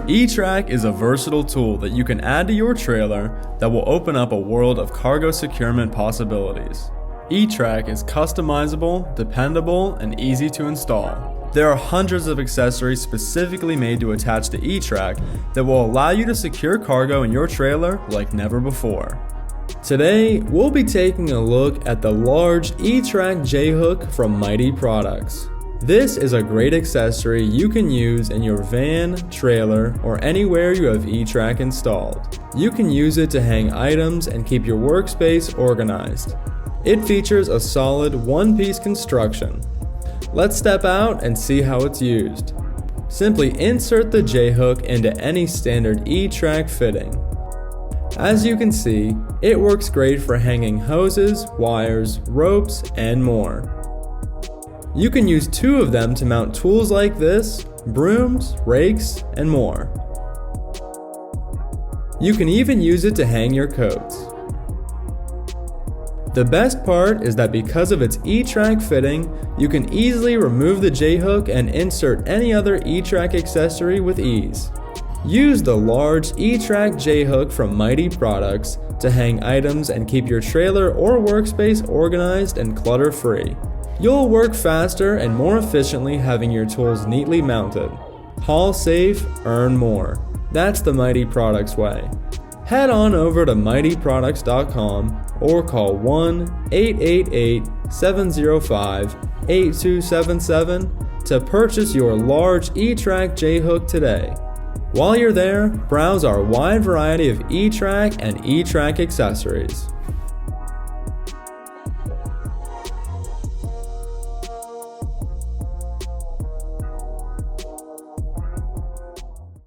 E-Track is a versatile tool that you can add to your trailer that will open up a world of cargo securement possibilities. E-Track is customizable, dependable, and easy to install. There are hundreds of accessories specifically made to attach to E-Track that will allow you to secure cargo in your trailer like never before. Today, we'll be taking a look at the large E-Track jhook from Mytee Products. This is a great accessory you can use in your van, trailer, or anywhere you have E-Track installed. You can use it to hang items and keep your workspace organized. It features a solid one-piece construction. Let's step out and see how it's used. Simply insert the jhook into any standard E-Track fitting. As you can see, it works great for hanging hoses, wires, ropes, and more. You can use two of them to mount tools like this, brooms, rakes, and more. You can even use it to hang your coats. The best part is that because of its E-Track fitting, you can easily remove the jhook and insert any other E-Track accessory with ease. Use the large E-Track jhook from Mytee Products to hang items and keep your trailer or workspace organized and clutter-free. You'll work faster and more efficiently having your tools neatly mounted. Haul safe, earn more. That's the Mytee Products way. Head on over to myteeproducts.com or call 1-888-705-8277 to purchase your large E-Track jhook today. While you're there, browse our wide variety of E-Track and E-Track accessories.